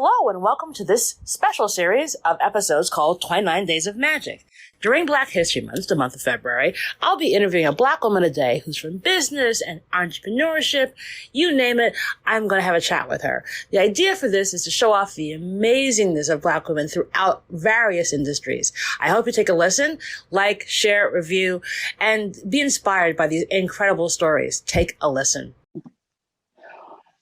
Hello and welcome to this special series of episodes called 29 Days of Magic. During Black History Month, the month of February, I'll be interviewing a Black woman a day who's from business and entrepreneurship. You name it, I'm going to have a chat with her. The idea for this is to show off the amazingness of Black women throughout various industries. I hope you take a listen, like, share, review, and be inspired by these incredible stories. Take a listen.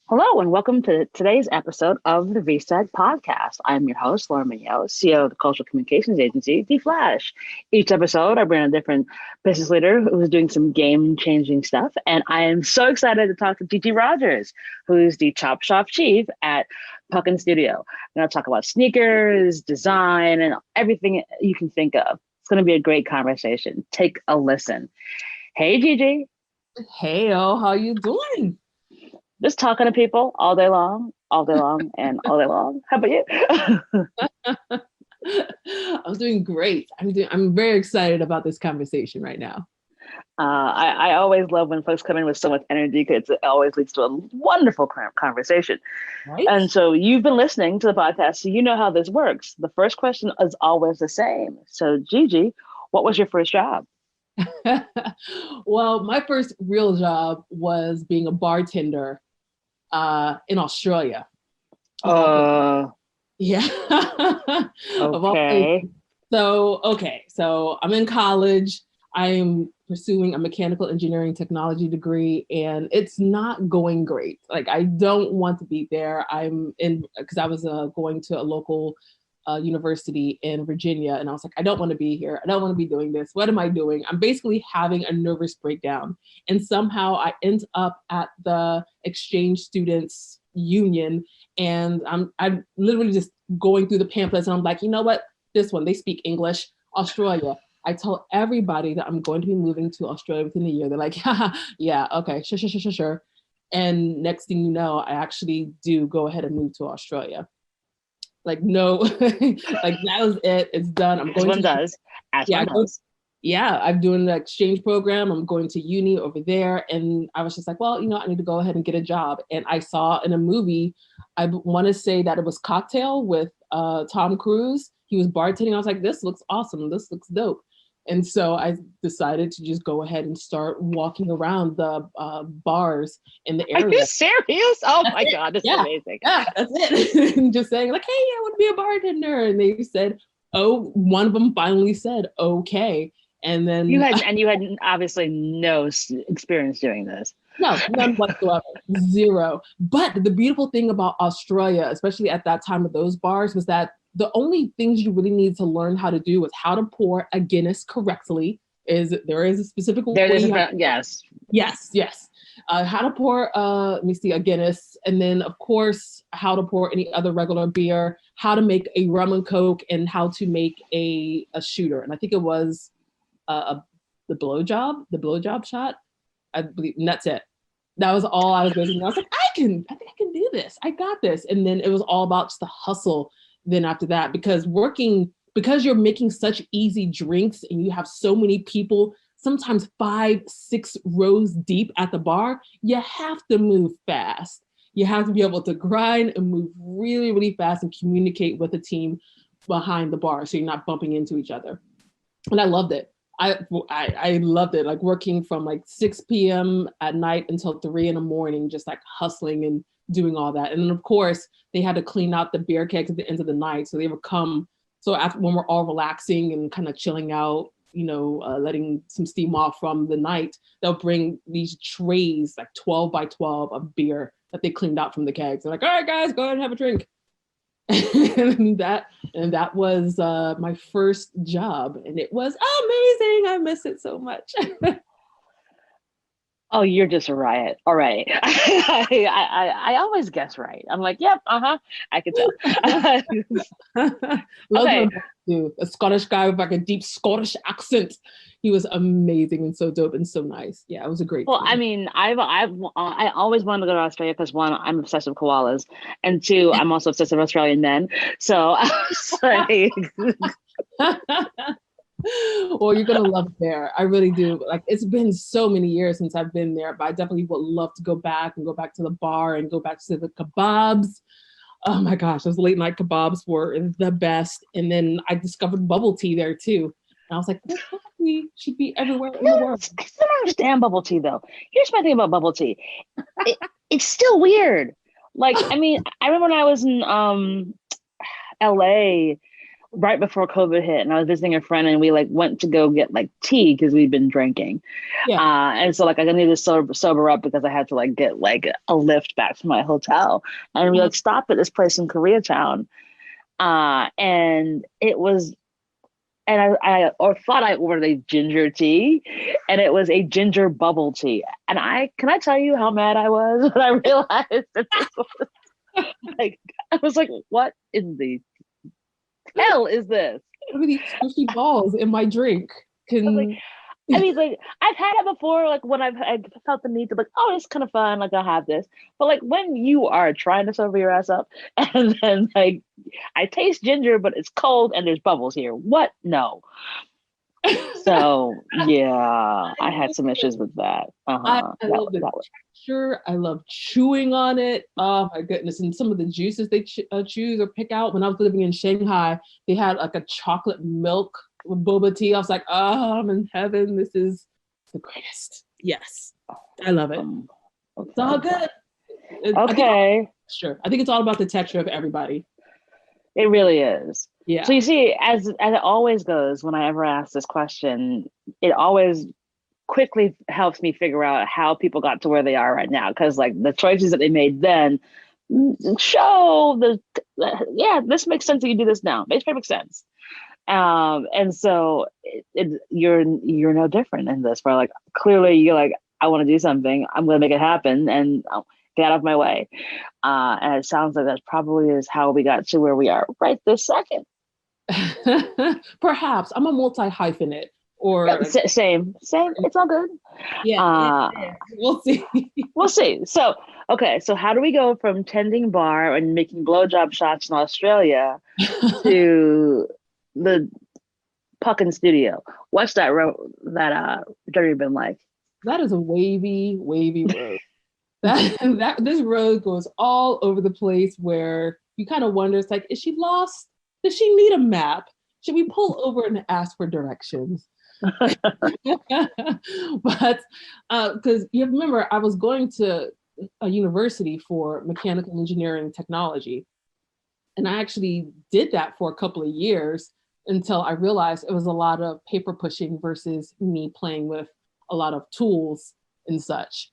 Hello, and welcome to today's episode of the Reset Podcast. I'm your host, Laura Mignot, CEO of the cultural communications agency, D-Flash. Each episode, I bring a different business leader who's doing some game-changing stuff, and I am so excited to talk to Gigi Rodgers, who's the Chop Shop Chief at Puck'n Studio. We're going to talk about sneakers, design, and everything you can think of. It's going to be a great conversation. Take a listen. Hey, Gigi. Hey, how you doing? Just talking to people all day long, and all day long. How about you? I'm doing great. I'm very excited about this conversation right now. I always love when folks come in with so much energy because it always leads to a wonderful conversation. Right? And so you've been listening to the podcast, so you know how this works. The first question is always the same. So Gigi, what was your first job? Well, my first real job was being a bartender in Australia. Yeah. Okay. So I'm in college. I'm pursuing a mechanical engineering technology degree, and it's not going great. Like, I don't want to be there. Because I was going to a local university in Virginia, and I was like, I don't want to be here. I don't want to be doing this. What am I doing? I'm basically having a nervous breakdown. And somehow I end up at the exchange students union, and I'm literally just going through the pamphlets, and I'm like, you know what? This one, they speak English, Australia. I tell everybody that I'm going to be moving to Australia within a year. They're like, yeah, okay, sure. And next thing you know, I actually do go ahead and move to Australia. Like, no, like that was it. It's done. I'm going I'm doing the exchange program. I'm going to uni over there. And I was just like, well, I need to go ahead and get a job. And I saw in a movie, I want to say that it was Cocktail with Tom Cruise. He was bartending. I was like, this looks awesome. This looks dope. And so I decided to just go ahead and start walking around the bars in the area. Are you serious? Oh my God, this is amazing. Yeah, that's it. And just saying like, hey, I want to be a bartender. And they said, one of them finally said, okay. And then you had obviously no experience doing this. No, none whatsoever, zero. But the beautiful thing about Australia, especially at that time of those bars, was that the only things you really need to learn how to do is how to pour a Guinness correctly. There is a specific way. Yes. How to pour a Guinness, and then of course how to pour any other regular beer, how to make a rum and coke, and how to make a shooter. And I think it was the blowjob shot. I believe, and that's it. That was all I was doing. I was like, I think I can do this. I got this. And then it was all about just the hustle. Then after that, because you're making such easy drinks and you have so many people, sometimes 5-6 rows deep at the bar, you have to move fast. You have to be able to grind and move really, really fast and communicate with the team behind the bar so you're not bumping into each other. And I loved it. I loved it, like working from like 6 p.m. at night until 3 a.m, just like hustling and doing all that. And then of course they had to clean out the beer kegs at the end of the night. So they would come. So after, when we're all relaxing and kind of chilling out, letting some steam off from the night, they'll bring these trays, like 12 by 12 of beer that they cleaned out from the kegs. They're like, all right, guys, go ahead and have a drink. and that was my first job, and it was amazing. I miss it so much. Oh, you're just a riot. All right. I always guess right. I'm like, yep, I can tell. Okay. A Scottish guy with like a deep Scottish accent. He was amazing and so dope and so nice. Yeah, it was a great Well, time. I mean, I always wanted to go to Australia because one, I'm obsessed with koalas, and two, I'm also obsessed with Australian men. So I was like, well, you're gonna love it there. I really do. Like, it's been so many years since I've been there, but I definitely would love to go back to the bar and go back to the kebabs. Oh my gosh, those late night kebabs were the best. And then I discovered bubble tea there too. And I was like, this coffee should be everywhere in the world. I still don't understand bubble tea though. Here's my thing about bubble tea. It, it's still weird. Like, I mean, I remember when I was in LA right before COVID hit, and I was visiting a friend, and we like went to go get like tea because we'd been drinking. Yeah. And so like I needed to sober up because I had to like get like a lift back to my hotel. And we like stopped at this place in Koreatown. And it was and I or thought I ordered a ginger tea, and it was a ginger bubble tea. And I can I tell you how mad I was when I realized that this was like I was like, what in the hell is this? What are these squishy balls in my drink? Like, I mean, like I've had it before, like when I felt the need to like, oh, it's kind of fun, like I'll have this. But like when you are trying to sober your ass up, and then like I taste ginger, but it's cold and there's bubbles here. What? No. So yeah, I had some issues with that. I love the texture. I love chewing on it. Oh my goodness! And some of the juices they choose or pick out. When I was living in Shanghai, they had like a chocolate milk with boba tea. I was like, oh, I'm in heaven. This is the greatest. Yes, I love it. Okay. It's all good. Okay. Sure. I think it's all about the texture of everybody. It really is. Yeah. So you see, as it always goes, when I ever ask this question, it always quickly helps me figure out how people got to where they are right now. Because like the choices that they made then show yeah, this makes sense that you do this now. Makes perfect sense. And so you're no different in this. Where like clearly you're like, I want to do something. I'm going to make it happen, and get out of my way. And it sounds like that probably is how we got to where we are right this second. Perhaps I'm a multi-hyphenate or yeah, same. It's all good. Yeah, we'll see. We'll see. So, okay. So how do we go from tending bar and making blowjob shots in Australia to the Puck'n studio? What's that journey been like? That is a wavy road. that this road goes all over the place where you kind of wonder, it's like, is she lost? Does she need a map? Should we pull over and ask for directions? But because you remember, I was going to a university for mechanical engineering technology. And I actually did that for a couple of years until I realized it was a lot of paper pushing versus me playing with a lot of tools and such.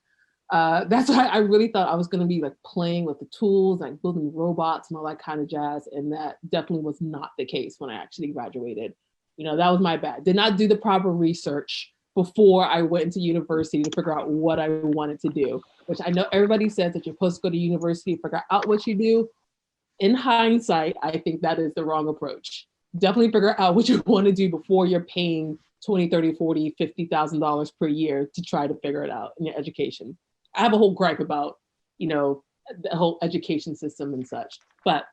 That's why I really thought I was going to be like playing with the tools, like building robots and all that kind of jazz. And that definitely was not the case when I actually graduated. You know, that was my bad. Did not do the proper research before I went into university to figure out what I wanted to do, which I know everybody says that you're supposed to go to university to figure out what you do. In hindsight, I think that is the wrong approach. Definitely figure out what you want to do before you're paying $20, $30, $40, $50,000 per year to try to figure it out in your education. I have a whole gripe about, you know, the whole education system and such. But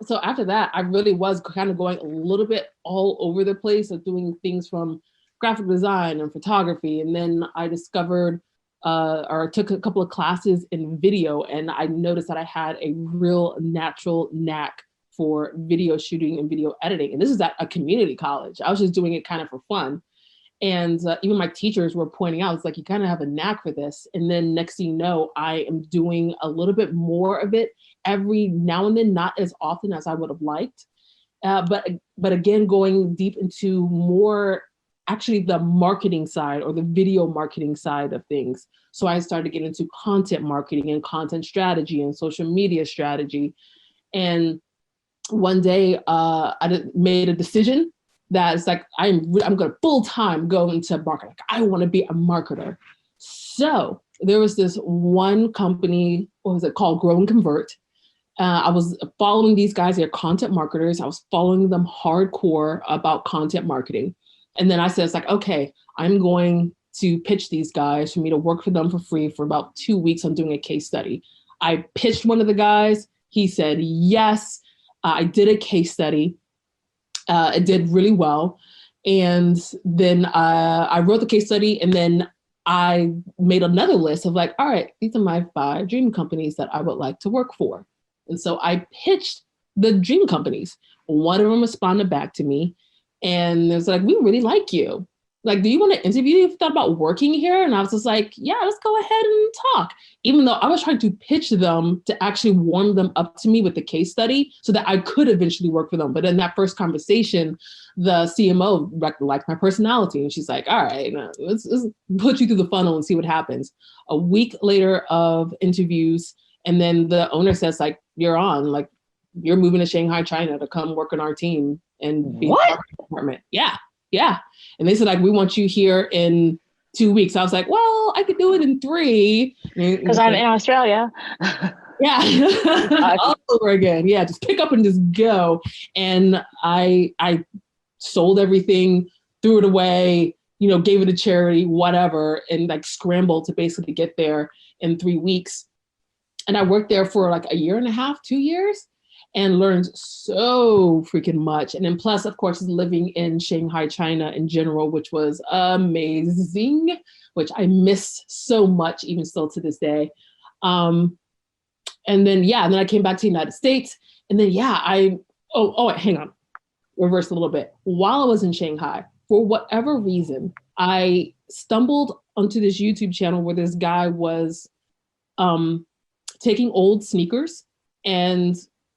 so after that, I really was kind of going a little bit all over the place of doing things from graphic design and photography. And then I discovered or took a couple of classes in video, and I noticed that I had a real natural knack for video shooting and video editing. And this is at a community college. I was just doing it kind of for fun. And even my teachers were pointing out, it's like, you kind of have a knack for this. And then next thing you know, I am doing a little bit more of it every now and then, not as often as I would have liked. But again, going deep into more actually the marketing side or the video marketing side of things. So I started to get into content marketing and content strategy and social media strategy. And one day I made a decision that it's like, I'm going to full-time go into marketing. Like, I want to be a marketer. So there was this one company, what was it called? Grow and Convert. I was following these guys. They're content marketers. I was following them hardcore about content marketing. And then I said, it's like, okay, I'm going to pitch these guys for me to work for them for free for about 2 weeks. I'm doing a case study. I pitched one of the guys. He said, yes. I did a case study. It did really well. And then I wrote the case study, and then I made another list of like, all right, these are my 5 dream companies that I would like to work for. And so I pitched the dream companies. One of them responded back to me and it was like, we really like you. Like, do you want to interview? You thought about working here? And I was just like, yeah, let's go ahead and talk. Even though I was trying to pitch them to actually warm them up to me with the case study so that I could eventually work for them. But in that first conversation, the CMO liked my personality. And she's like, all right, let's put you through the funnel and see what happens. A week later of interviews, and then the owner says, like, you're on, like, you're moving to Shanghai, China to come work on our team and be in the marketing department. Yeah. Yeah. And they said, like, we want you here in 2 weeks. I was like, well, I could do it in 3. Because I'm in Australia. Yeah. All over again. Yeah. Just pick up and just go. And I sold everything, threw it away, gave it to charity, whatever, and like scrambled to basically get there in 3 weeks. And I worked there for like a year and a half, 2 years, and learned so freaking much. And then plus, of course, living in Shanghai, China in general, which was amazing, which I miss so much, even still to this day. And then I came back to the United States. And then, hang on, reverse a little bit. While I was in Shanghai, for whatever reason, I stumbled onto this YouTube channel where this guy was taking old sneakers and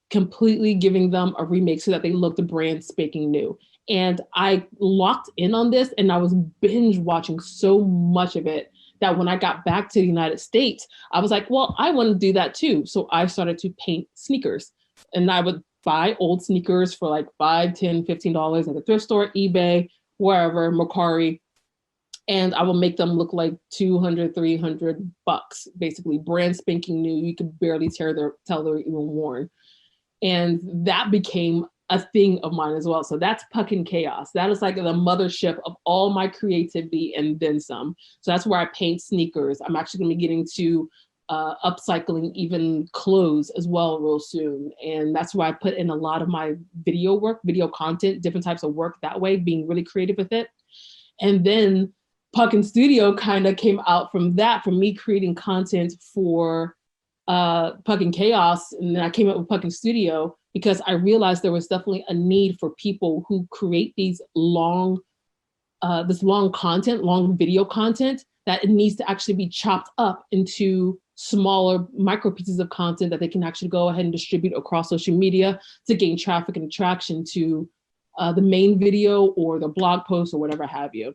completely giving them a remake so that they looked brand spanking new. And I locked in on this and I was binge watching so much of it that when I got back to the United States, I was like, well, I want to do that too. So I started to paint sneakers, and I would buy old sneakers for like $5, $10, $15 at the thrift store, eBay, wherever, Mercari. And I will make them look like $200, $300, basically brand spanking new. You could barely tell they're even worn. And that became a thing of mine as well. So that's Puck'n Khaos. That is like the mothership of all my creativity and then some. So that's where I paint sneakers. I'm actually going to be getting to upcycling even clothes as well real soon. And that's where I put in a lot of my video work, video content, different types of work that way, being really creative with it. And then Puck'n Studio kind of came out from that, from me creating content for Puck'n Khaos. And then I came up with Puck'n Studio because I realized there was definitely a need for people who create these long content, long video content, that it needs to actually be chopped up into smaller micro pieces of content that they can actually go ahead and distribute across social media to gain traffic and attraction to the main video or the blog post or whatever have you.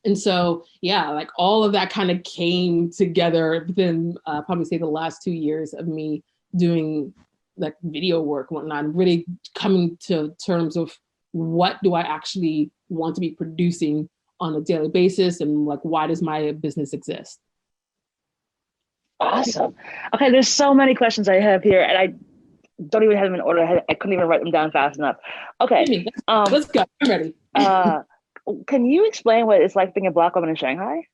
And so, like all of that kind of came together within probably say the last 2 years of me doing like video work and whatnot, and really coming to terms of what do I actually want to be producing on a daily basis, and like, why does my business exist? Awesome. Okay, there's so many questions I have here, and I don't even have them in order. I couldn't even write them down fast enough. Okay. Let's go. I'm ready. Can you explain what it's like being a Black woman in Shanghai?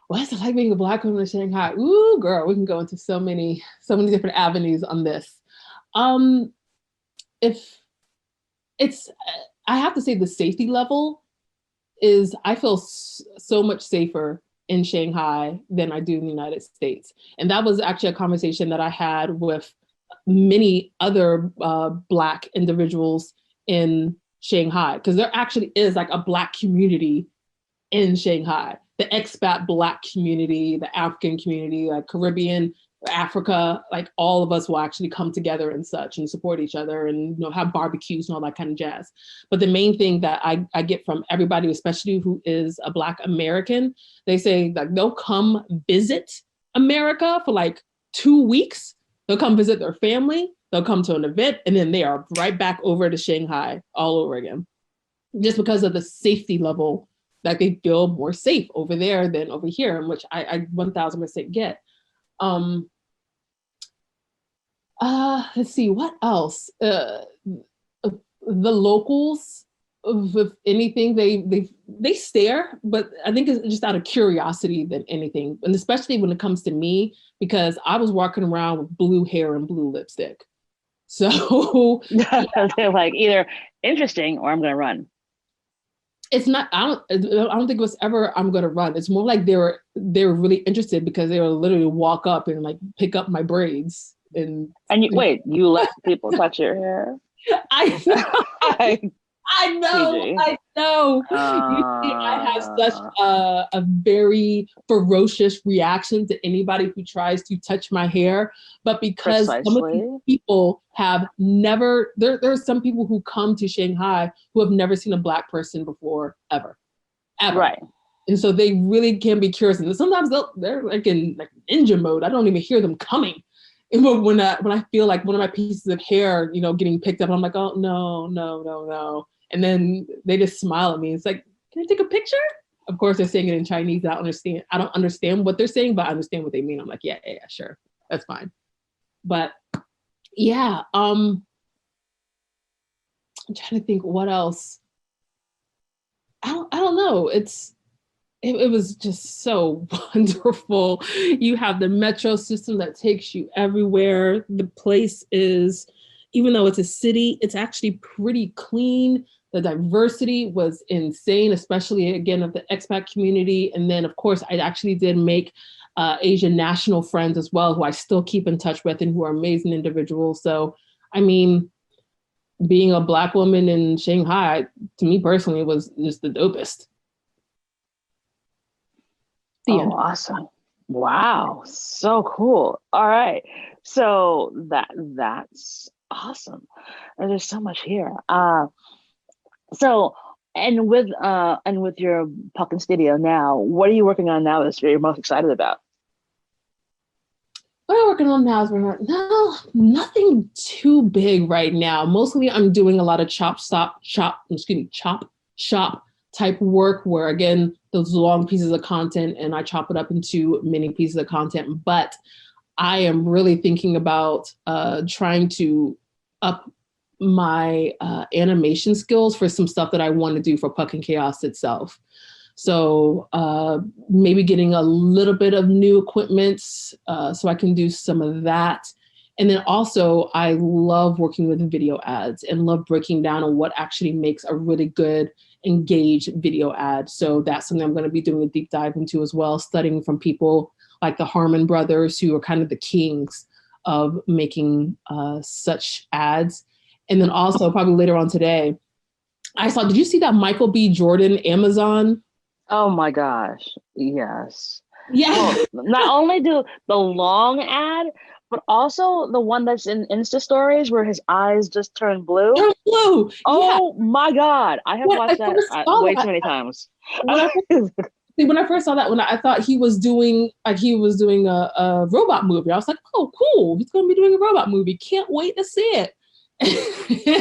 What's it like being a Black woman in Shanghai? Ooh, girl, we can go into so many different avenues on this. If it's, I have to say the safety level is, I feel so much safer in Shanghai than I do in the United States. And that was actually a conversation that I had with many other Black individuals in Shanghai, because there actually is like a Black community in Shanghai, the expat Black community, the African community, like Caribbean, Africa, like all of us will actually come together and such and support each other and have barbecues and all that kind of jazz. But the main thing that I get from everybody, especially who is a Black American, they say like they'll come visit America for like 2 weeks. They'll come visit their family, they'll come to an event, and then they are right back over to Shanghai all over again. Just because of the safety level, that they feel more safe over there than over here, which I 1000% get. Let's see, what else? The locals, if anything, they stare, but I think it's just out of curiosity than anything. And especially when it comes to me, because I was walking around with blue hair and blue lipstick. So they're like either interesting or I'm going to run. It's not, I don't think it was ever I'm going to run. It's more like they were really interested because they would literally walk up and like pick up my braids And wait, you let people touch your hair? I I know, PG. I know. Usually I have such a very ferocious reaction to anybody who tries to touch my hair. But because some of these Precisely. people have never, there are some people who come to Shanghai who have never seen a Black person before, ever, ever. Right. And so they really can be curious. And sometimes they're like in like ninja mode. I don't even hear them coming. And when I feel like one of my pieces of hair, getting picked up, I'm like, oh, no, no, no, no. And then they just smile at me. It's like, can I take a picture? Of course, they're saying it in Chinese. I don't understand what they're saying, but I understand what they mean. I'm like, yeah, sure. That's fine. But yeah, I'm trying to think what else. I don't know. It was just so wonderful. You have the metro system that takes you everywhere. The place is, even though it's a city, it's actually pretty clean. The diversity was insane, especially again of the expat community. And then, of course, I actually did make Asian national friends as well, who I still keep in touch with and who are amazing individuals. So, I mean, being a Black woman in Shanghai, to me personally, was just the dopest. Oh, awesome. Wow. So cool. All right. So that's awesome. And there's so much here. So and with your Puck'n Studio now, what are you working on now that you're most excited about? What I'm working on now is nothing too big right now. Mostly I'm doing a lot of chop shop type work where again, those long pieces of content and I chop it up into mini pieces of content. But I am really thinking about trying to up my animation skills for some stuff that I want to do for Puck'n Khaos itself. So maybe getting a little bit of new equipment so I can do some of that. And then also I love working with video ads and love breaking down on what actually makes a really good engaged video ad. So that's something I'm going to be doing a deep dive into as well, studying from people like the Harmon brothers, who are kind of the kings of making such ads. And then also probably later on today, did you see that Michael B. Jordan Amazon? Oh my gosh. Yes. Yeah. Well, not only do the long ad, but also the one that's in Insta stories where his eyes just turn blue. Turn blue. Oh my God. I have When watched I that first saw way that, too many times. when I first saw that, when I thought he was doing a robot movie, I was like, oh, cool. He's going to be doing a robot movie. Can't wait to see it.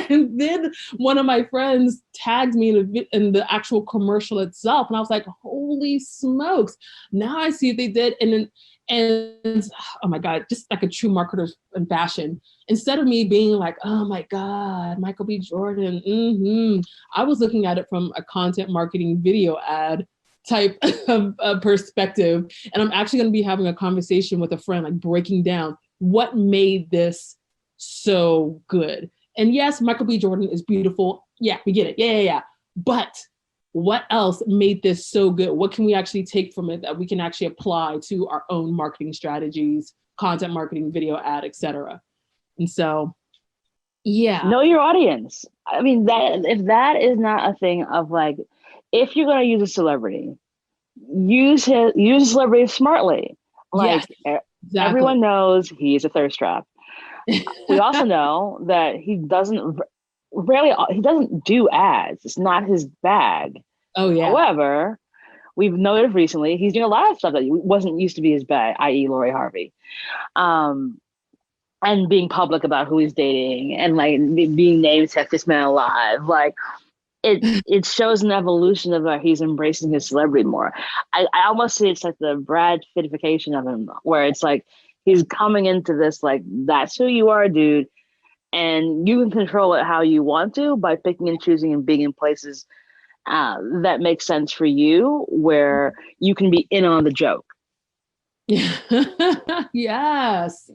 And then one of my friends tagged me in the actual commercial itself, and I was like, "Holy smokes!" Now I see what they did, and oh my God, just like a true marketer in fashion. Instead of me being like, "Oh my God, Michael B. Jordan," I was looking at it from a content marketing video ad type of perspective, and I'm actually going to be having a conversation with a friend, like breaking down what made this so good. And yes, Michael B. Jordan is beautiful. Yeah, we get it. Yeah. But what else made this so good? What can we actually take from it that we can actually apply to our own marketing strategies, content marketing, video ad, etc.? And so, yeah. Know your audience. I mean, that if that is not a thing of like, if you're going to use a celebrity, use a celebrity smartly. Like Yes, exactly. Everyone knows he's a thirst trap. We also know that he doesn't do ads. It's not his bag. Oh yeah. However, we've noticed recently he's doing a lot of stuff that wasn't used to be his bag, i.e. Lori Harvey. And being public about who he's dating and like being named Sexiest Man Alive. Like it shows an evolution of like he's embracing his celebrity more. I almost see it's like the Brad Pittification of him, where it's like he's coming into this like that's who you are, dude, and you can control it how you want to by picking and choosing and being in places that make sense for you, where you can be in on the joke. Yes.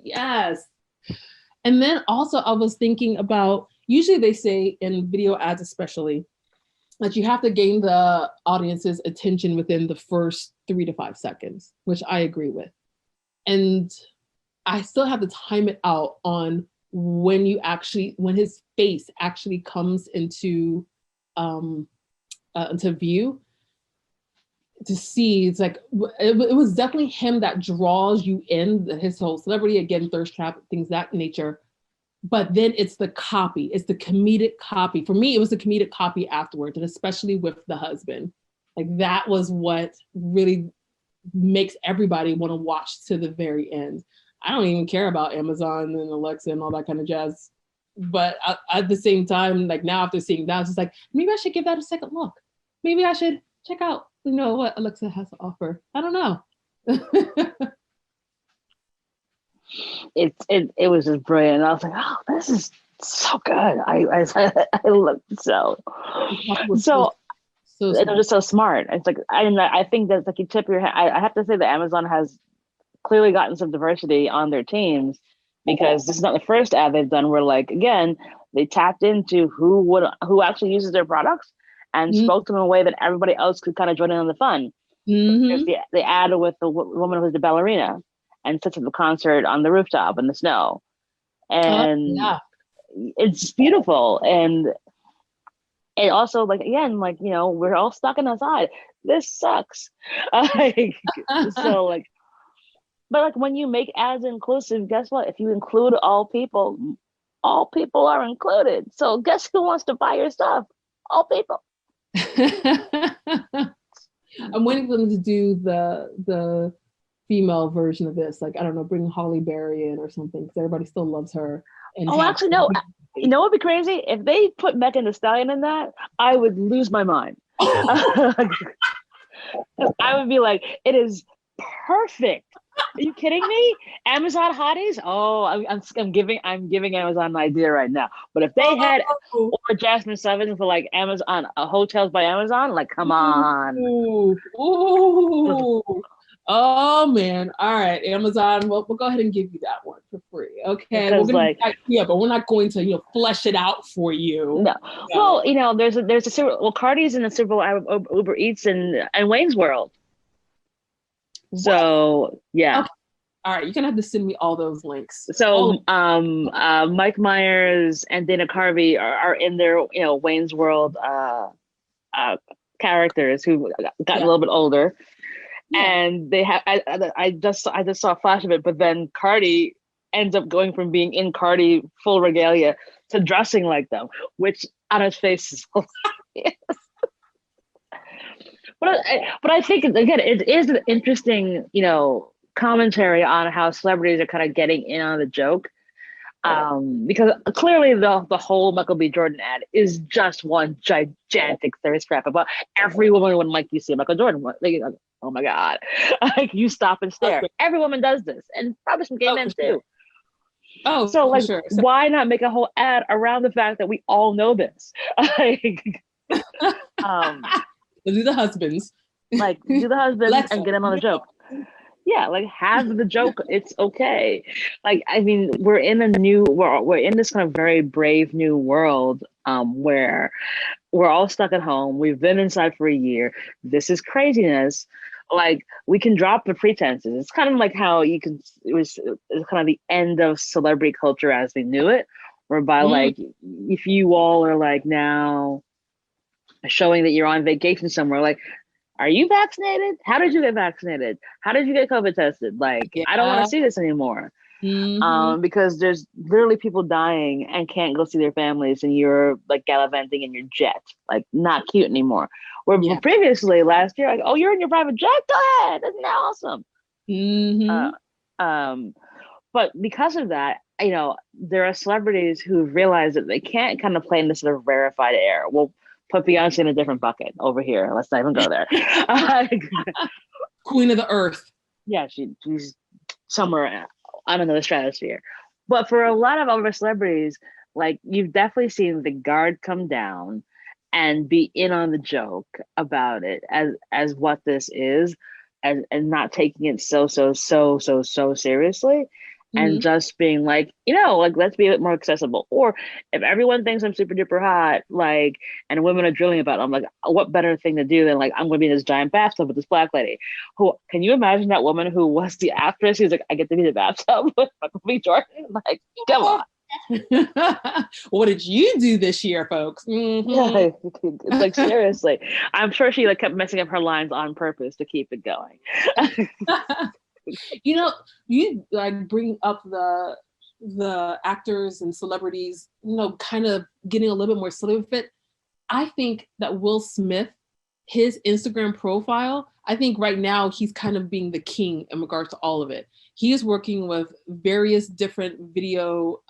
And then also I was thinking about, usually they say in video ads especially, that you have to gain the audience's attention within the first 3 to 5 seconds, which I agree with. And I still have to time it out on when his face actually comes into view, to see. It's like it was definitely him that draws you in, his whole celebrity, again, thirst trap, things that nature. But then it's the copy, it's the comedic copy. For me, it was the comedic copy afterwards, and especially with the husband. Like that was what really makes everybody want to watch to the very end. I don't even care about Amazon and Alexa and all that kind of jazz. But at the same time, like now after seeing that, it's just like, maybe I should give that a second look. Maybe I should check out, what Alexa has to offer. I don't know. It was just brilliant. I was like, oh, this is so good. I love it so. It was just so smart. It's like I think that's like you tip your hat. I have to say that Amazon has clearly gotten some diversity on their teams, because this is not the first ad they've done where, like, again, they tapped into who actually uses their products and spoke to them in a way that everybody else could kind of join in on the fun. There's the ad with the woman who's the ballerina and sits at the concert on the rooftop in the snow, and it's beautiful. And it also, like, again, like, we're all stuck inside. This sucks. So like, but like when you make ads inclusive, guess what? If you include all people are included. So guess who wants to buy your stuff? All people. I'm waiting for them to do the female version of this. Like, I don't know, bring Holly Berry in or something, because everybody still loves her. And actually, no. You know what would be crazy? If they put Megan Thee Stallion in that, I would lose my mind. I would be like, it is perfect. Are you kidding me? Amazon hotties? Oh, I'm giving Amazon an idea right now. But if they had or Jasmine Sullivan for like Amazon hotels by Amazon, like, come on. Ooh. Oh man! All right, Amazon. We'll go ahead and give you that one for free. Okay, because, we're gonna but we're not going to flesh it out for you. No. Well, there's a Cardi's in the Super Bowl, Uber Eats and Wayne's World. So yeah. Okay. All right, you're gonna have to send me all those links. So Mike Myers and Dana Carvey are in their Wayne's World characters who got a little bit older. Yeah. And they have I just saw a flash of it, but then Cardi ends up going from being in Cardi full regalia to dressing like them, which on his face is hilarious. But I think, again, it is an interesting, commentary on how celebrities are kind of getting in on the joke. Because clearly the whole Michael B. Jordan ad is just one gigantic thirst trap about every woman would like you see Michael Jordan. Like, oh my God. Like, you stop and stare. Every woman does this, and probably some gay men too. Oh, so like, sure. Why not make a whole ad around the fact that we all know this? Do the husbands. Like, do the husbands and get him on the joke. Yeah, like, have the joke. It's okay. Like, I mean, we're in this kind of very brave new world where we're all stuck at home. We've been inside for a year. This is craziness. Like, we can drop the pretenses. It's kind of like how it was kind of the end of celebrity culture as we knew it, whereby like, if you all are like now showing that you're on vacation somewhere, like, are you vaccinated? How did you get vaccinated? How did you get COVID tested? Like, I don't want to see this anymore. Because there's literally people dying and can't go see their families, and you're like gallivanting in your jet. Like, not cute anymore. Where previously last year, like, oh, you're in your private jet? Go ahead. Isn't that awesome? But because of that, there are celebrities who realize that they can't kind of play in this sort of rarefied air. Well, put Beyonce in a different bucket over here. Let's not even go there. Queen of the earth. Yeah, she's somewhere on another stratosphere. But for a lot of other celebrities, like, you've definitely seen the guard come down and be in on the joke about it as what this is, and not taking it so seriously. and just being like, like, let's be a bit more accessible. Or if everyone thinks I'm super duper hot, like, and women are drilling about it, I'm like, what better thing to do than like, I'm going to be in this giant bathtub with this black lady who, can you imagine that woman who was the actress? Who's like, I get to be in the bathtub with Michael B. Jordan. Like, come on. What did you do this year, folks? Yeah, like, seriously. I'm sure she like kept messing up her lines on purpose to keep it going. You like bring up the actors and celebrities, kind of getting a little bit more celebrity fit. I think that Will Smith, his Instagram profile, I think right now he's kind of being the king in regards to all of it. He is working with various different video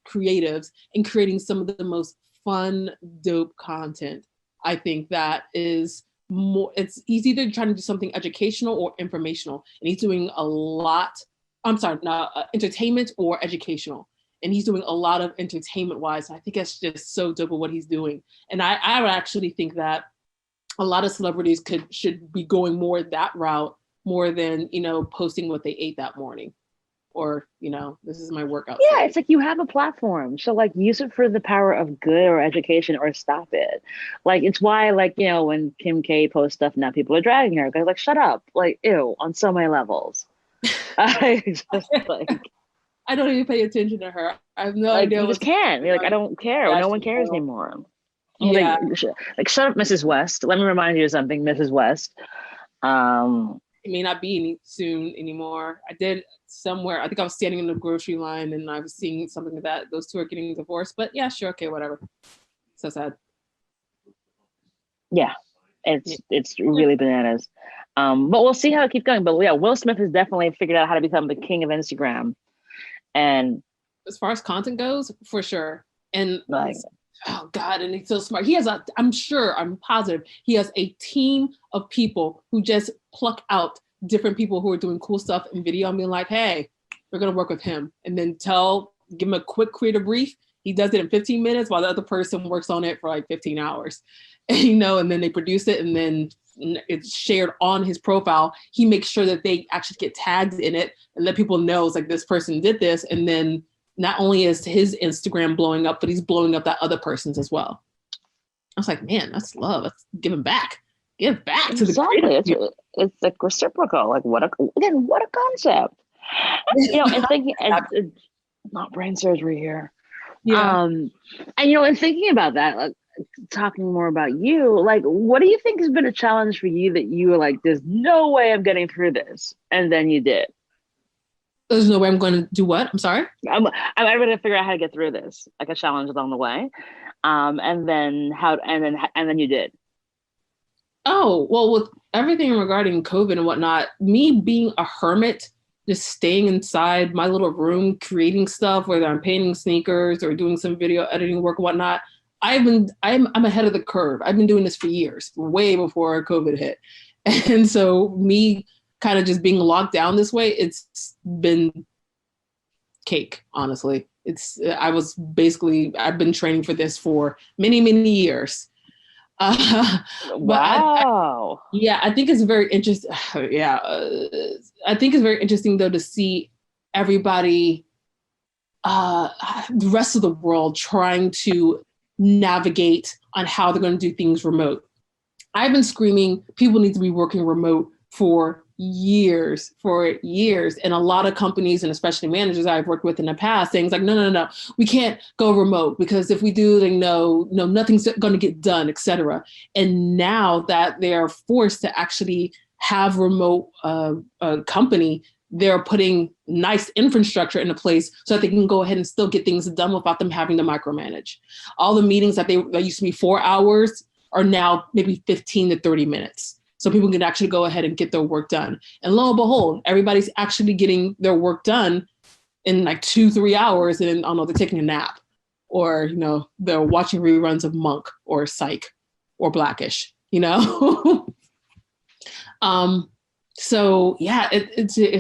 creatives and creating some of the most fun, dope content. I think that is more, he's either trying to do something educational or informational, and he's doing a lot. I'm sorry, not entertainment or educational. And he's doing a lot of entertainment wise. I think that's just so dope of what he's doing. And I would actually think that a lot of celebrities should be going more that route more than, posting what they ate that morning, or, this is my workout. Yeah, it's like you have a platform. So like use it for the power of good or education, or stop it. Like, it's why, like, when Kim K posts stuff now, people are dragging her. They're like, shut up. Like, ew, on so many levels. I just like, I don't even pay attention to her. I have no idea. You just can't. You're like, I don't care. No one cares anymore. Yeah. Like, shut up, Mrs. West. Let me remind you of something, Mrs. West. It may not be any soon anymore. I did somewhere. I think I was standing in the grocery line and I was seeing something like that those two are getting divorced. But yeah, sure, okay, whatever. So sad. Yeah, it's really bananas. But we'll see how it keeps going. But yeah, Will Smith has definitely figured out how to become the king of Instagram. And as far as content goes, for sure. And like, oh God, and he's so smart. He has I'm positive, he has a team of people who just pluck out different people who are doing cool stuff in video and being like, hey, we're gonna work with him. And then give him a quick creative brief. He does it in 15 minutes while the other person works on it for like 15 hours. And then they produce it and then it's shared on his profile. He makes sure that they actually get tagged in it and let people know it's like this person did this. And then not only is his Instagram blowing up, but he's blowing up that other person's as well. I was like, man, that's love. Let's give him back. Give back to the it's like reciprocal. Like, what a concept. And thinking, not brain surgery here. Yeah. And and thinking about that, like, talking more about you, like, what do you think has been a challenge for you that you were like, there's no way I'm getting through this, and then you did? There's no way I'm going to do what? I'm sorry? I'm able to figure out how to get through this, like a challenge along the way. And then you did. Oh, well, with everything regarding COVID and whatnot, me being a hermit, just staying inside my little room, creating stuff, whether I'm painting sneakers or doing some video editing work, whatnot, I'm ahead of the curve. I've been doing this for years, way before COVID hit. And so me kind of just being locked down this way, it's been cake, honestly. I've been training for this for many, many years. Wow. I think it's very interesting. Yeah. I think it's very interesting though to see everybody, the rest of the world trying to navigate on how they're going to do things remote. I've been screaming, people need to be working remote for years. And a lot of companies and especially managers I've worked with in the past saying like, no, we can't go remote because if we do, then no, nothing's going to get done, etc. And now that they're forced to actually have remote company, they're putting nice infrastructure into place so that they can go ahead and still get things done without them having to micromanage. All the meetings that used to be 4 hours are now maybe 15 to 30 minutes. So people can actually go ahead and get their work done. And lo and behold, everybody's actually getting their work done in like 2-3 hours. And I don't know, they're taking a nap or, they're watching reruns of Monk or Psych or Blackish, So yeah,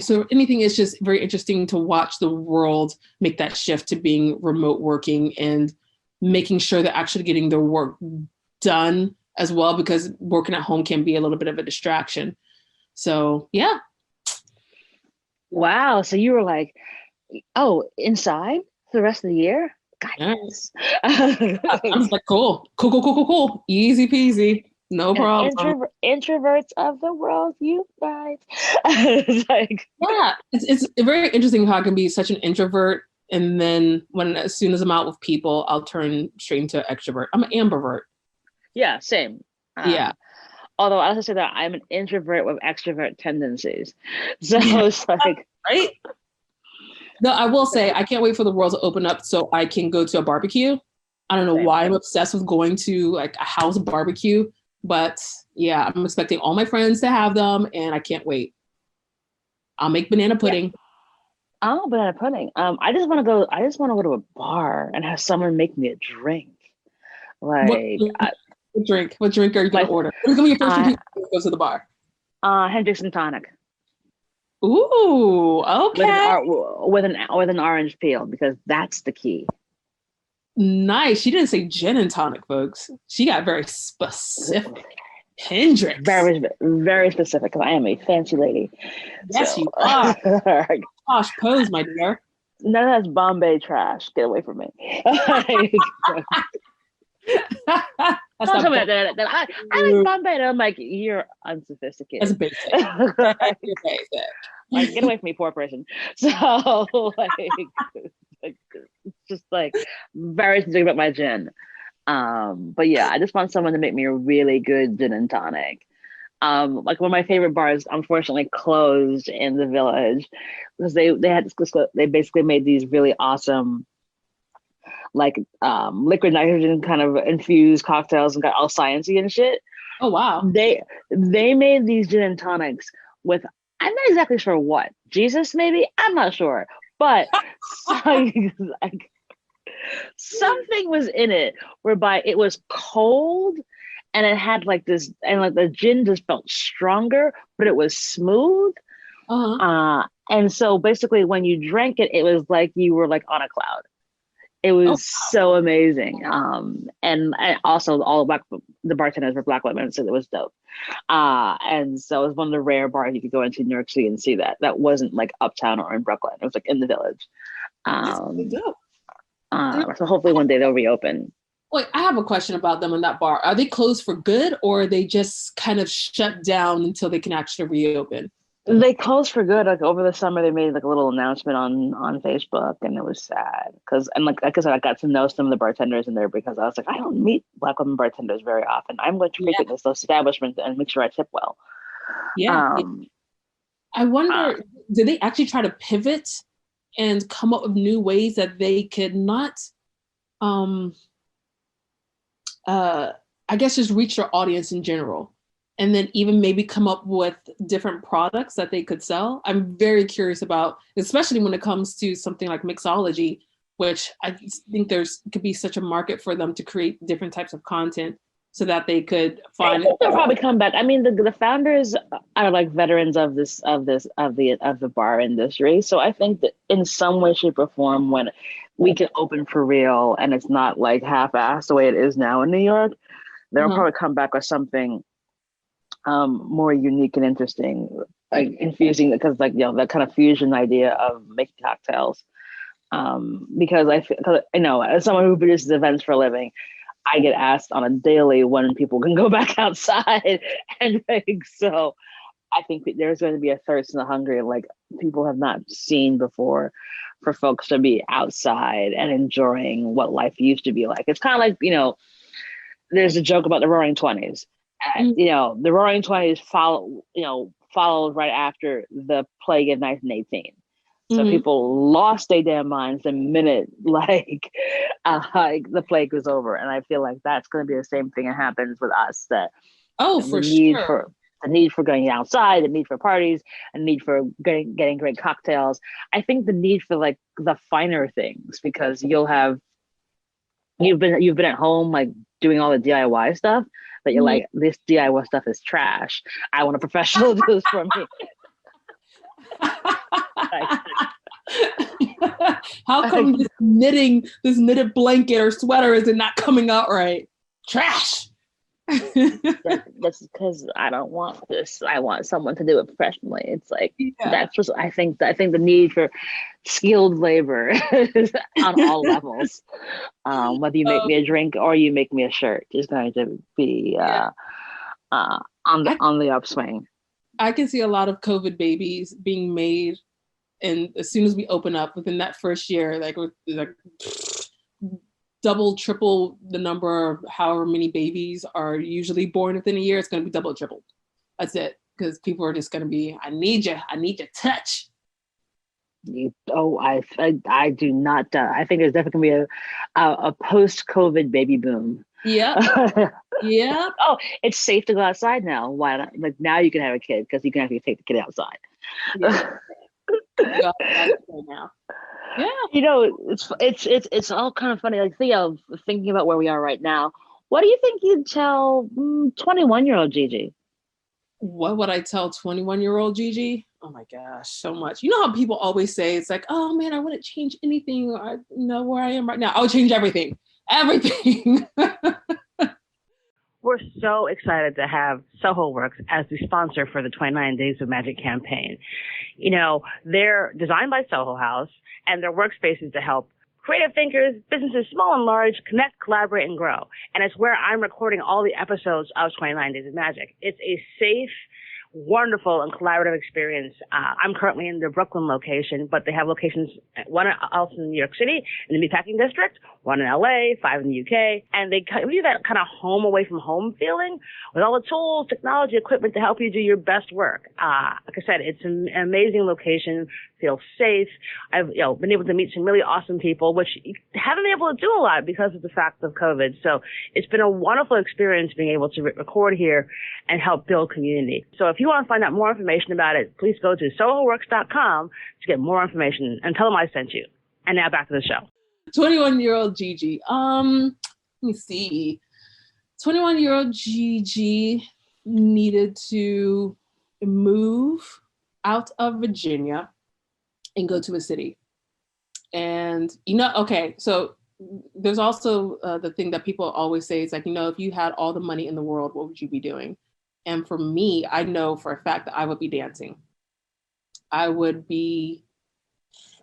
so anything is just very interesting to watch the world make that shift to being remote working and making sure they're actually getting their work done as well, because working at home can be a little bit of a distraction. So yeah. Wow. So you were like, Oh, inside for the rest of the year? God, Yeah. yes. I'm just like, cool. Easy peasy. No And problem. introverts of the world unite. It's like, Yeah. It's very interesting how I can be such an introvert. And then as soon as I'm out with people, I'll turn straight into extrovert. I'm an ambivert. yeah, same. Yeah. Although I also say that I'm an introvert with extrovert tendencies. So Yeah. it's like, Right? No, I will say I can't wait for the world to open up so I can go to a barbecue. I don't know same. why I'm obsessed with going to like a house barbecue, but yeah, I'm expecting all my friends to have them and I can't wait. I'll make banana Yeah. pudding. Oh, banana pudding. I just want to go. I just want to go to a bar and have someone make me a drink. What, Like, what drink? What drink are you gonna like, order? What's gonna be your first drink uh, when you go to the bar? Hendrix and tonic Ooh, with okay. with an orange peel because that's the key. Nice. She didn't say gin and tonic, folks. She got very specific. Hendrix. Very, very specific because I am a fancy lady. Yes, So, you are. Posh pose, my dear. none of that's Bombay trash. Get away from me. That's Don't tell not me bo- that I like Bombay. And I'm like, you're That's unsophisticated. basic. That's basic. Like, get away from me, poor person. So, like it's just like very specific about my gin. But yeah, I just want someone to make me a really good gin and tonic. Like one of my favorite bars, unfortunately, closed in the village because they basically made these really awesome like liquid nitrogen kind of infused cocktails and got all sciencey and shit. Oh wow. They made these gin and tonics with I'm not exactly sure what Jesus maybe I'm not sure, but like, something was in it whereby it was cold and it had like this and like the gin just felt stronger, but it was smooth. Uh-huh. And so basically when you drank it, it was like you were like on a cloud. It Oh, was so amazing. And also all the bartenders were black women, so it was dope. And so it was one of the rare bars you could go into in New York City and see that wasn't like uptown or in Brooklyn. It was like in the village. that's really Um, dope. so hopefully one day they'll reopen. Wait, I have a question about them in that bar. Are they closed for good or are they just kind of shut down until they can actually reopen? They closed for good. Like over the summer, they made like a little announcement on Facebook, and it was sad because and like I said, I got to know some of the bartenders in there because I was like, I don't meet black women bartenders very often. I'm going to Yeah. frequent this establishment and make sure I tip well. Yeah. Um, I uh, wonder, did they actually try to pivot and come up with new ways that they could not um I guess just reach their audience in general and then even maybe come up with different products that they could sell. I'm very curious about, especially when it comes to something like mixology, which I think there's could be such a market for them to create different types of content so that they could I find. think they'll probably come back. I mean, the founders are like veterans of the bar industry, so I think that in some way, shape, or form, when we can open for real and it's not like half-assed the way it is now in New York, they'll Uh-huh. probably come back with something more unique and interesting, like infusing because like that kind of fusion idea of making cocktails. Because cause, you know, as someone who produces events for a living, I get asked on a daily when people can go back outside, and like, so I think there's going to be a thirst and a hunger like people have not seen before for folks to be outside and enjoying what life used to be like. It's kind of like there's a joke about the Roaring Twenties. Mhm. The Roaring Twenties followed right after the plague of 1918. So Mhm. people lost their damn minds the minute like the plague was over, and I feel like that's going to be the same thing that happens with us. That Oh, the for need sure. for going outside, the need for parties, and need for getting great cocktails. I think the need for like the finer things because you've been at home like doing all the DIY stuff that you're Mhm. like this DIY stuff is trash. I want a professional to do this for me. Like, How come this knitted blanket or sweater is not coming out right? Trash. That's because I don't want this. I want someone to do it professionally. It's like Yeah. that's what I think. I think the need for skilled labor is on all levels. Whether you make Um, me a drink or you make me a shirt is going to be yeah. I on the upswing. I can see a lot of COVID babies being made, and as soon as we open up within that first year, like double, triple the number of however many babies are usually born within a year. It's going to be double, triple. That's it, because people are just going to be, I need your touch. I do not. I think there's definitely gonna be a post COVID baby boom. Yep, yep. Oh, it's safe to go outside now. Why not? Like now you can have a kid because you can actually take the kid outside. Yeah, we all got it right now. Yeah. It's all kind of funny. Like thinking about where we are right now. What do you think you'd tell 21-year-old Gigi? What would I tell 21-year-old Gigi? Oh my gosh, so much. You know how people always say, it's like, oh man, I wouldn't change anything. I know where I am right now. I would change everything. Everything. We're so excited to have Soho Works as the sponsor for the 29 Days of Magic campaign. You know, they're designed by Soho House, and their workspaces to help creative thinkers, businesses small and large, connect, collaborate, and grow. And it's where I'm recording all the episodes of 29 Days of Magic. It's a safe, wonderful, and collaborative experience. I'm currently in the Brooklyn location, but they have locations, one else in New York City, in the Meatpacking District, one in LA, 5 in the UK, and they give you that kind of home away from home feeling with all the tools, technology, equipment to help you do your best work. Like I said, it's an amazing location, feels safe. I've been able to meet some really awesome people, which you haven't been able to do a lot because of the fact of COVID. So it's been a wonderful experience being able to record here and help build community. So if you want to find out more information about it, please go to sohoworks.com to get more information and tell them I sent you. And now back to the show. 21-year-old Gigi. Let me see. 21-year-old Gigi needed to move out of Virginia and go to a city. And, okay, so there's also the thing that people always say, it's like, if you had all the money in the world, what would you be doing? And for me, I know for a fact that I would be dancing. I would be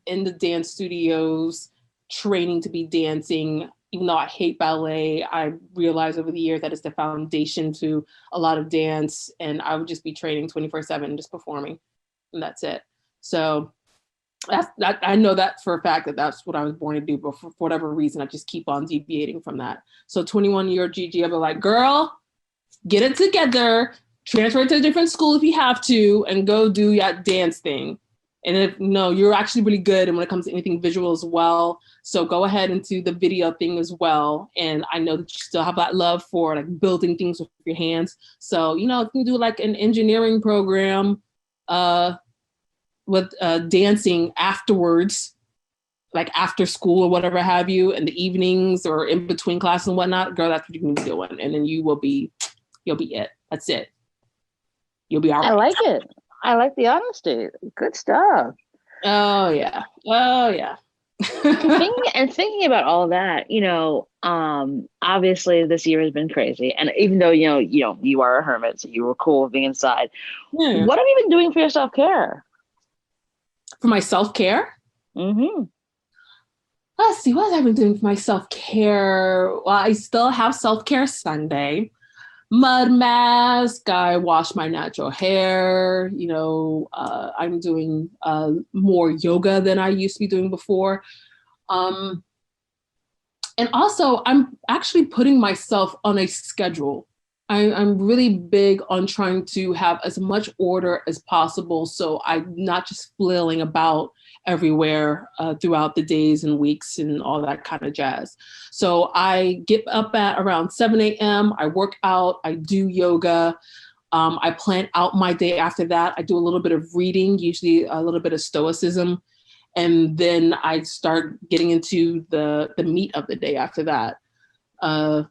in the dance studios, training to be dancing. Even though I hate ballet, I realized over the years that it's the foundation to a lot of dance. And I would just be training 24/7, just performing. And that's it. So I know that for a fact that that's what I was born to do. But for whatever reason, I just keep on deviating from that. So 21-year-old Gigi, I'll be like, girl, get it together, transfer to a different school if you have to, and go do that dance thing. And if you're actually really good, and when it comes to anything visual as well, so go ahead and do the video thing as well. And I know that you still have that love for like building things with your hands. So you can do like an engineering program with dancing afterwards, like after school or whatever have you, in the evenings or in between class and whatnot. Girl, that's what you can be doing, and then you'll be it. That's it. You'll be all right. I like it. I like the honesty. Good stuff. Oh yeah. Thinking about all that, obviously this year has been crazy. And even though, you are a hermit, so you were cool with being inside. Yeah. What have you been doing for your self-care? For my self-care? Mm-hmm. Let's see, what have I been doing for my self-care? Well, I still have self-care Sunday. Mud mask, I wash my natural hair, I'm doing more yoga than I used to be doing before. And also, I'm actually putting myself on a schedule. I'm really big on trying to have as much order as possible, so I'm not just flailing about everywhere throughout the days and weeks and all that kind of jazz. So I get up at around 7 a.m. I work out, I do yoga. I plan out my day after that. I do a little bit of reading, usually a little bit of stoicism. And then I start getting into the meat of the day after that.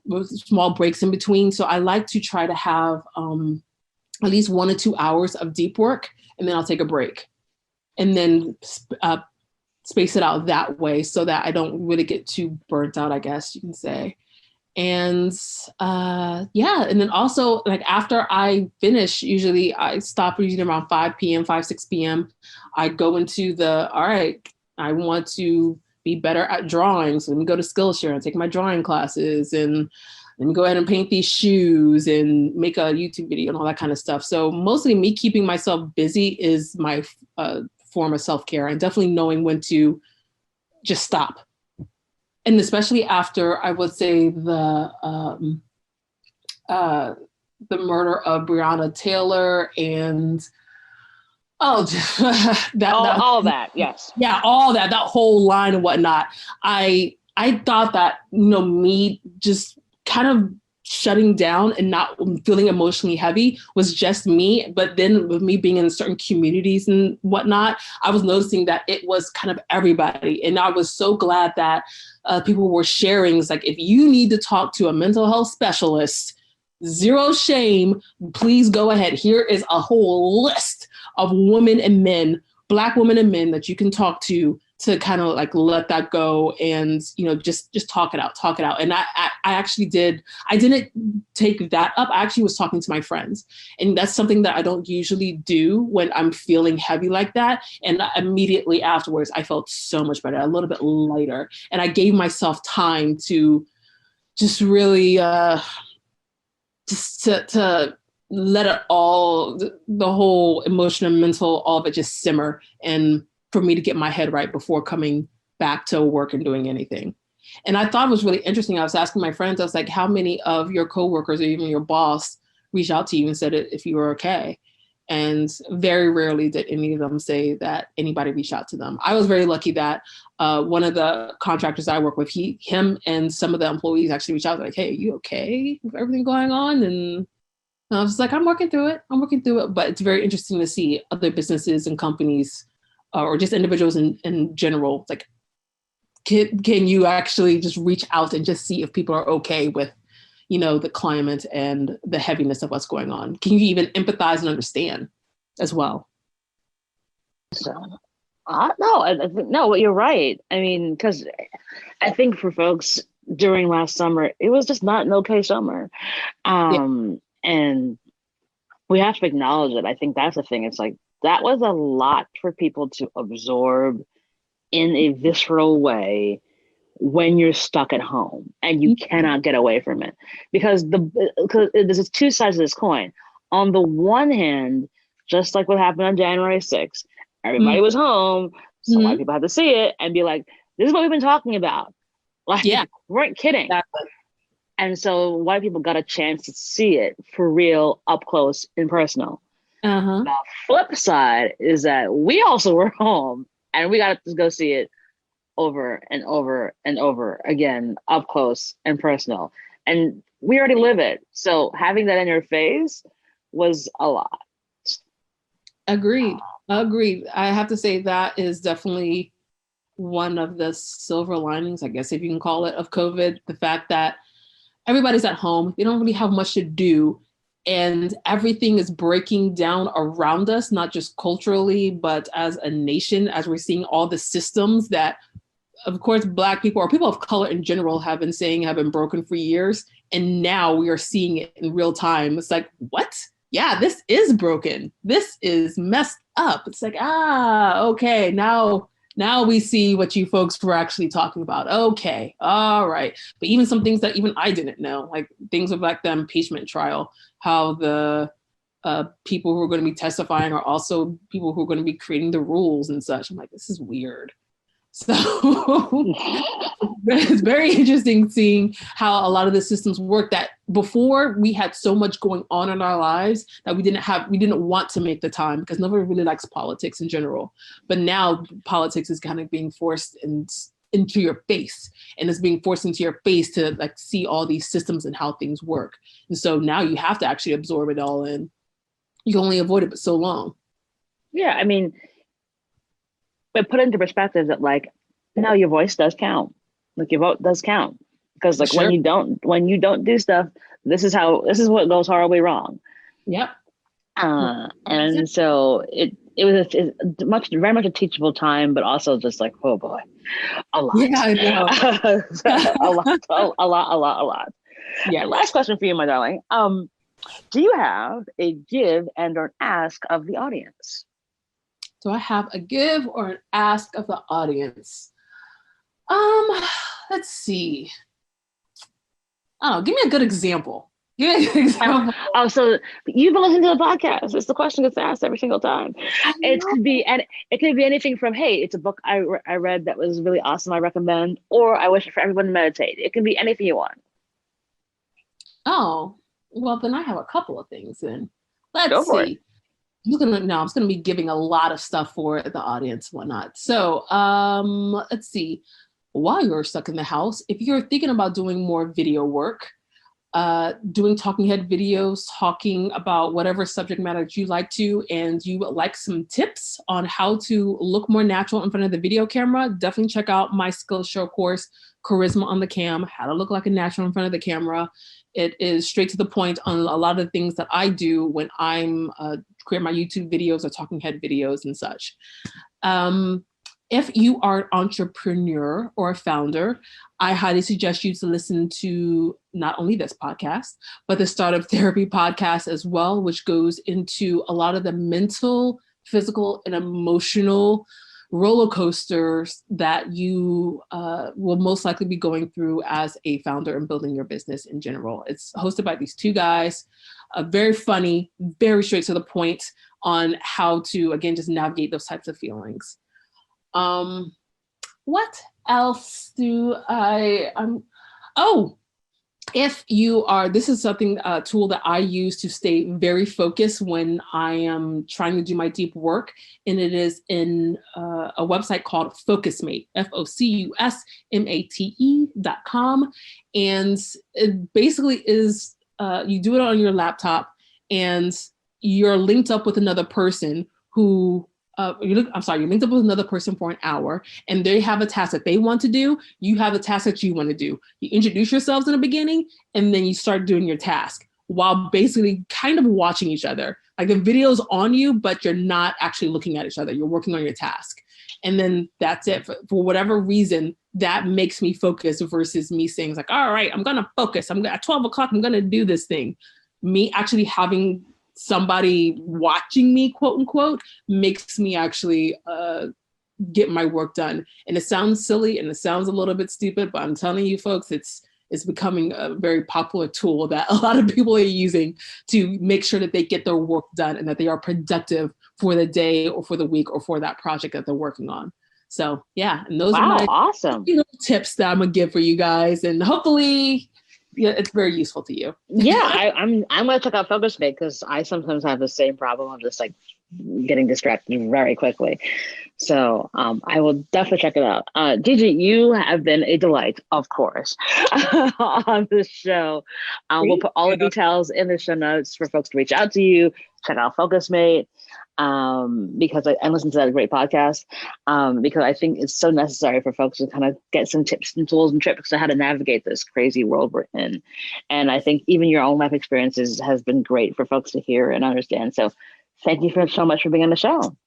With small breaks in between. So I like to try to have at least 1 or 2 hours of deep work, and then I'll take a break. And then space it out that way so that I don't really get too burnt out, I guess you can say. And yeah, and then also like after I finish, usually I stop usually around 5 p.m., 5, 6 p.m. I go into all right, I want to be better at drawing. So let me go to Skillshare and take my drawing classes and let me go ahead and paint these shoes and make a YouTube video and all that kind of stuff. So mostly me keeping myself busy is my form of self-care, and definitely knowing when to just stop. And especially after, I would say, the murder of Breonna Taylor and all that, yes. Yeah, all that whole line and whatnot. I thought that, me just kind of shutting down and not feeling emotionally heavy was just me. But then with me being in certain communities and whatnot, I was noticing that it was kind of everybody. And I was so glad that people were sharing. It's like, if you need to talk to a mental health specialist, zero shame, please go ahead. Here is a whole list of women and men, Black women and men that you can talk to kind of like let that go and, just talk it out. And I actually I didn't take that up. I actually was talking to my friends, and that's something that I don't usually do when I'm feeling heavy like that. And immediately afterwards, I felt so much better, a little bit lighter. And I gave myself time to just really, just to let it all, the whole emotion and mental, all of it just simmer, and for me to get my head right before coming back to work and doing anything. And I thought it was really interesting. I was asking my friends, I was like, how many of your coworkers or even your boss reached out to you and said if you were okay? And very rarely did any of them say that anybody reached out to them. I was very lucky that one of the contractors I work with, him and some of the employees actually reached out like, hey, are you okay with everything going on? And I was like, I'm working through it. But it's very interesting to see other businesses and companies or just individuals in general. Like, can you actually just reach out and just see if people are okay with, the climate and the heaviness of what's going on? Can you even empathize and understand as well? So, no, I think, no, you're right. I mean, because I think for folks during last summer, it was just not an okay summer. And we have to acknowledge it. I think that's the thing. It's like, that was a lot for people to absorb in a visceral way when you're stuck at home and you cannot get away from it. Because there's two sides of this coin. On the one hand, just like what happened on January 6th, everybody was home, so white people had to see it and be like, this is what we've been talking about. Like, we weren't kidding. Exactly. And so white people got a chance to see it for real, up close and personal. The flip side is that we also were home and we got to go see it over and over and over again, up close and personal. And we already live it. So having that in your face was a lot. Agreed. I have to say that is definitely one of the silver linings, I guess, if you can call it, of COVID. The fact that everybody's at home, they don't really have much to do, and everything is breaking down around us, not just culturally, but as a nation, as we're seeing all the systems that, of course, Black people or people of color in general have been saying have been broken for years. And now we are seeing it in real time. It's like, what? Yeah, this is broken. This is messed up. It's like, okay, now we see what you folks were actually talking about. Okay, all right. But even some things that even I didn't know, like things of like the impeachment trial, how the people who are going to be testifying are also people who are going to be creating the rules and such. I'm like, this is weird. So it's very interesting seeing how a lot of the systems work, that before we had so much going on in our lives that we didn't want to make the time because nobody really likes politics in general. But now politics is kind of being forced into your face, and it's being forced into your face to like see all these systems and how things work. And so now you have to actually absorb it all in. You can only avoid it but so long. Yeah, I mean, but put into perspective that like, no, your voice does count. Like your vote does count. Because like when you don't do stuff, this is what goes horribly wrong. Yep. And so it was very much a teachable time, but also just like, oh boy, a lot. Yeah, I know. a lot. Yeah. And last question for you, my darling. Do you have a give and or ask of the audience? Do I have a give or an ask of the audience? Um, let's see. I don't know. Give me a good example. Give me an example. So you've been listening to the podcast. It's the question gets asked every single time. It could be anything from, hey, it's a book I read that was really awesome, I recommend, or I wish for everyone to meditate. It can be anything you want. Oh, well, then I have a couple of things then. Go Let's for it. see. I'm just gonna be giving a lot of stuff for the audience, whatnot. So let's see. While you're stuck in the house, if you're thinking about doing more video work, doing talking head videos, talking about whatever subject matter you like to, and you would like some tips on how to look more natural in front of the video camera, definitely check out my Skillshare course, Charisma on the Cam, how to look like a natural in front of the camera. It is straight to the point on a lot of the things that I do when I'm creating my YouTube videos or talking head videos and such. If you are an entrepreneur or a founder, I highly suggest you to listen to not only this podcast, but the Startup Therapy podcast as well, which goes into a lot of the mental, physical, and emotional roller coasters that you will most likely be going through as a founder and building your business in general. It's hosted by these two guys, very funny, very straight to the point on how to, again, just navigate those types of feelings. What else do if you are, this is something, a tool that I use to stay very focused when I am trying to do my deep work. And it is in a website called Focusmate, FOCUSMATE.com. And it basically is, you do it on your laptop and you're linked up with another person who you're linked up with another person for an hour and they have a task that they want to do. You have a task that you want to do. You introduce yourselves in the beginning and then you start doing your task while basically kind of watching each other. Like the video's on you, but you're not actually looking at each other. You're working on your task. And then that's it. For whatever reason, that makes me focus versus me saying like, all right, I'm going to focus. At 12 o'clock, I'm going to do this thing. Me actually having somebody watching me, quote unquote, makes me actually get my work done. And it sounds silly and it sounds a little bit stupid, but I'm telling you folks, it's becoming a very popular tool that a lot of people are using to make sure that they get their work done and that they are productive for the day or for the week or for that project that they're working on. So yeah, and those are my awesome tips that I'm gonna give for you guys, and hopefully it's very useful to you. Yeah, I'm gonna check out Focusmate because I sometimes have the same problem of just like getting distracted very quickly. So I will definitely check it out. Gigi, you have been a delight, of course, on this show. We'll put all the details in the show notes for folks to reach out to you, check out Focusmate, because I listen to that great podcast, because I think it's so necessary for folks to kind of get some tips and tools and tricks on how to navigate this crazy world we're in. And I think even your own life experiences has been great for folks to hear and understand. So thank you so much for being on the show.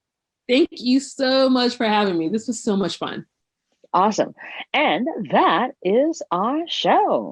Thank you so much for having me. This was so much fun. Awesome. And that is our show.